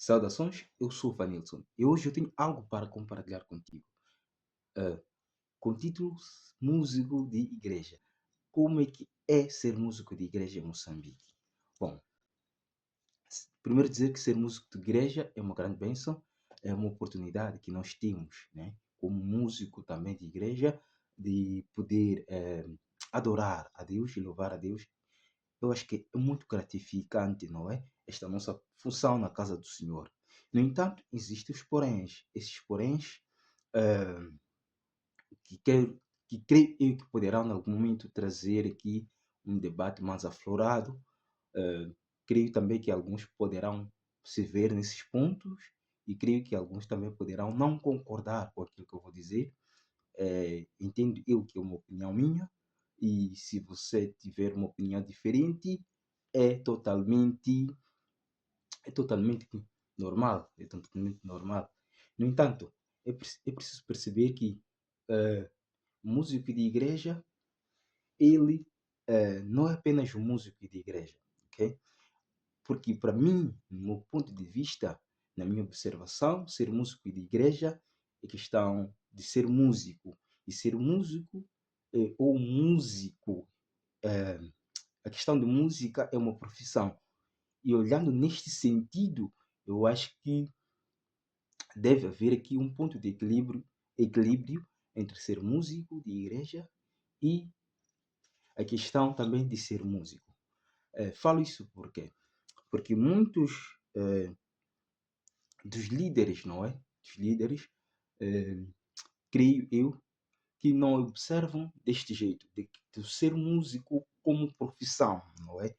Saudações, eu sou o Vanilson e hoje eu tenho algo para compartilhar contigo, ah, com o título Músico de Igreja. Como é que é ser músico de igreja em Moçambique? Bom, primeiro dizer que ser músico de igreja é uma grande bênção, é uma oportunidade que nós temos, né, como músico também de igreja, de poder adorar a Deus e louvar a Deus. Eu acho que é muito gratificante, não é? Esta nossa função na casa do Senhor. No entanto, existem os poréns. Esses poréns eh, que, que creio eu que poderão, em algum momento, trazer aqui um debate mais aflorado. Eh, Creio também que alguns poderão se ver nesses pontos e creio que alguns também poderão não concordar com aquilo que eu vou dizer. Entendo eu que é uma opinião minha e se você tiver uma opinião diferente, é totalmente, é totalmente normal, é totalmente normal. No entanto, é preciso perceber que eh, músico de igreja, ele não é apenas um músico de igreja, ok? Porque para mim, no meu ponto de vista, na minha observação, ser músico de igreja é questão de ser músico. E ser músico ou músico, eh, a questão de música é uma profissão. E olhando neste sentido, eu acho que deve haver aqui um ponto de equilíbrio entre ser músico de igreja e a questão também de ser músico. Falo isso por quê? Porque muitos dos líderes, não é? Dos líderes, eh, creio eu, que não observam deste jeito, de ser músico como profissão, não é?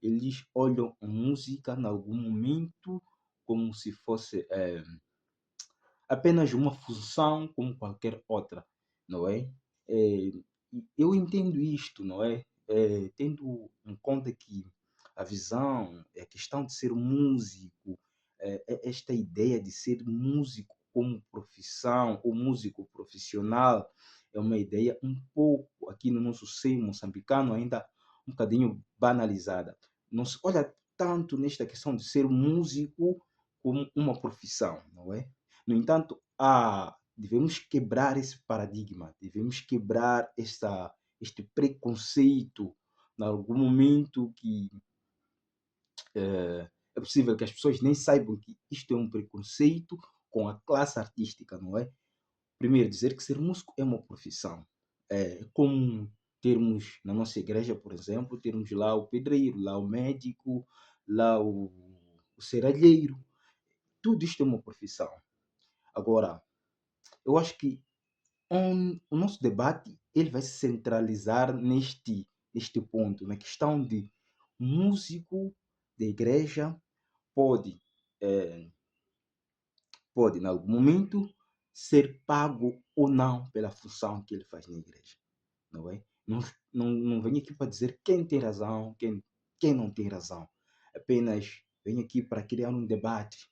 Eles olham a música em algum momento como se fosse apenas uma função como qualquer outra, não é? Eh, eu entendo isto, não é? Tendo em conta que a visão, a questão de ser músico, esta ideia de ser músico como profissão ou músico profissional é uma ideia um pouco aqui no nosso seio moçambicano ainda um bocadinho banalizada. Não se olha tanto nesta questão de ser músico como uma profissão, não é? No entanto, devemos quebrar esse paradigma, devemos quebrar este preconceito em algum momento que é possível que as pessoas nem saibam que isto é um preconceito com a classe artística, não é? Primeiro, dizer que ser músico é uma profissão. É como termos na nossa igreja, por exemplo, termos lá o pedreiro, lá o médico, lá o serralheiro. Tudo isto é uma profissão. Agora, eu acho que o nosso debate ele vai se centralizar neste ponto, na questão de músico da igreja pode, eh, pode, em algum momento, ser pago ou não pela função que ele faz na igreja, não é? Não venho aqui para dizer quem tem razão, quem não tem razão. Apenas venho aqui para criar um debate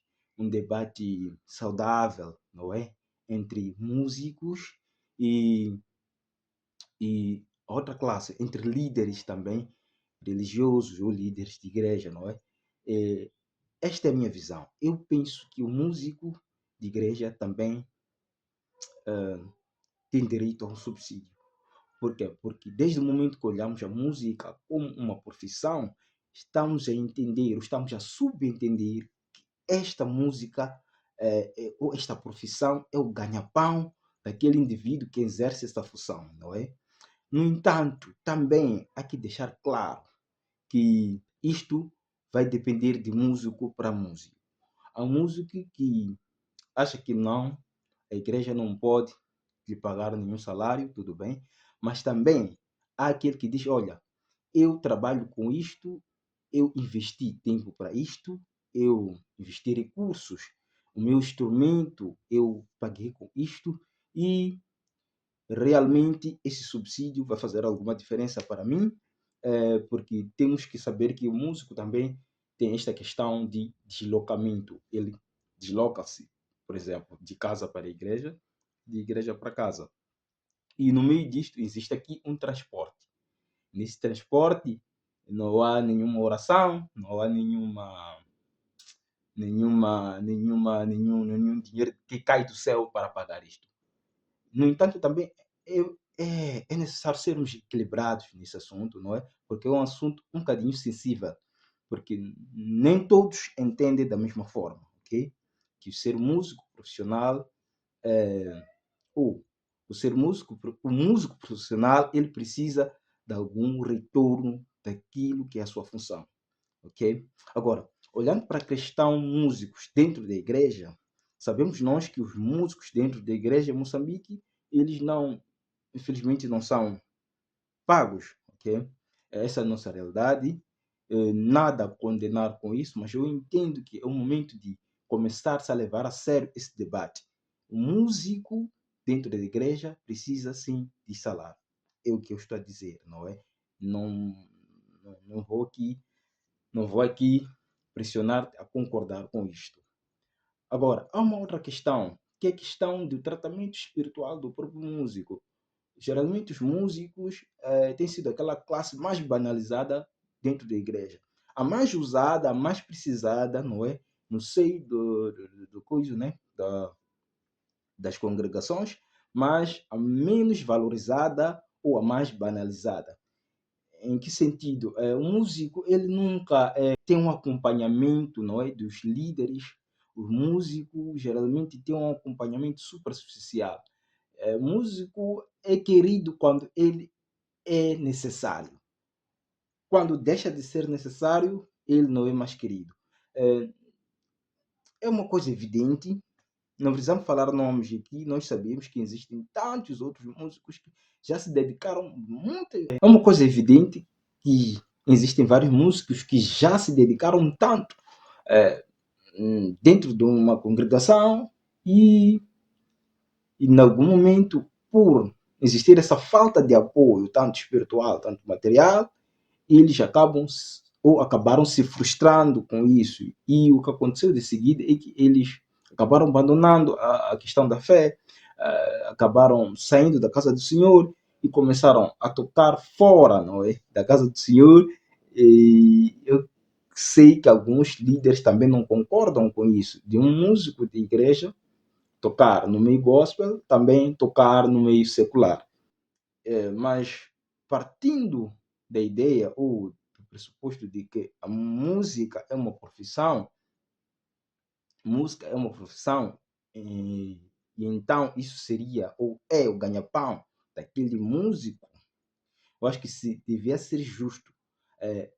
saudável, não é? Entre músicos e, e outra classe, entre líderes também, religiosos ou líderes de igreja, não é? Eh, Esta é a minha visão. Eu penso que o músico de igreja também tem direito a um subsídio. Por quê? Porque desde o momento que olhamos a música como uma profissão, estamos a entender, ou estamos a subentender que esta música ou esta profissão é o ganha-pão daquele indivíduo que exerce esta função, não é? No entanto, também há que deixar claro que isto vai depender de músico para músico. Há músico que acha que não, a igreja não pode lhe pagar nenhum salário, tudo bem, mas também há aquele que diz: olha, eu trabalho com isto, eu investi tempo para isto, eu investi recursos, o meu instrumento eu paguei com isto e realmente esse subsídio vai fazer alguma diferença para mim, porque temos que saber que o músico também tem esta questão de deslocamento. Ele desloca-se, por exemplo, de casa para a igreja, de igreja para casa. E no meio disto existe aqui um transporte. Nesse transporte não há nenhuma oração, não há nenhuma nenhum dinheiro que cai do céu para pagar isto. No entanto, também é necessário sermos equilibrados nesse assunto, não é? Porque é um assunto um bocadinho sensível, porque nem todos entendem da mesma forma, ok? Que o ser músico profissional, ou o músico profissional, ele precisa de algum retorno daquilo que é a sua função, ok? Agora, olhando para a questão músicos dentro da igreja, sabemos nós que os músicos dentro da igreja em Moçambique, eles não, infelizmente, não são pagos, ok? Essa é a nossa realidade. Nada a condenar com isso, mas eu entendo que é o momento de começar a levar a sério esse debate. O músico dentro da igreja precisa sim de salário. É o que eu estou a dizer, não é? Não, não vou aqui, não vou aqui pressionar a concordar com isto. Agora, há uma outra questão, que é a questão do tratamento espiritual do próprio músico. Geralmente os músicos têm sido aquela classe mais banalizada dentro da igreja. A mais usada, a mais precisada, não é? No seio do coisa, né? Das congregações, mas a menos valorizada ou a mais banalizada. Em que sentido? O músico, ele nunca tem um acompanhamento, não é? Dos líderes. O músico geralmente tem um acompanhamento superficial. O músico é querido quando ele é necessário. Quando deixa de ser necessário, ele não é mais querido. É é uma coisa evidente, não precisamos falar nomes aqui, nós sabemos que existem tantos outros músicos que já se dedicaram muito. É uma coisa evidente que existem vários músicos que já se dedicaram tanto eh, dentro de uma congregação e, em algum momento, por existir essa falta de apoio, tanto espiritual, tanto material, eles acabam ou acabaram se frustrando com isso. E o que aconteceu de seguida é que eles acabaram abandonando a questão da fé, acabaram saindo da casa do Senhor e começaram a tocar fora, não é, da casa do Senhor. E eu sei que alguns líderes também não concordam com isso, de um músico de igreja tocar no meio gospel, também tocar no meio secular. Mas partindo da ideia ou do pressuposto de que a música é uma profissão, e então isso seria ou é o ganha-pão daquele músico, eu acho que se devia ser justo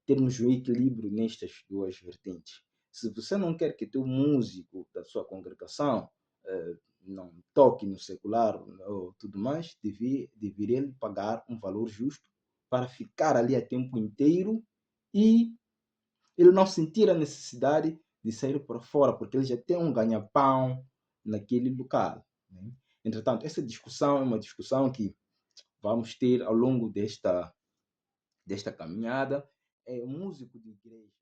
termos um equilíbrio nestas duas vertentes. Se você não quer que teu músico da sua congregação não toque no secular ou tudo mais, deveria lhe pagar um valor justo para ficar ali a tempo inteiro e ele não sentir a necessidade de sair para fora, porque ele já tem um ganha-pão naquele local. Né? Entretanto, essa discussão é uma discussão que vamos ter ao longo desta caminhada. É um músico de igreja.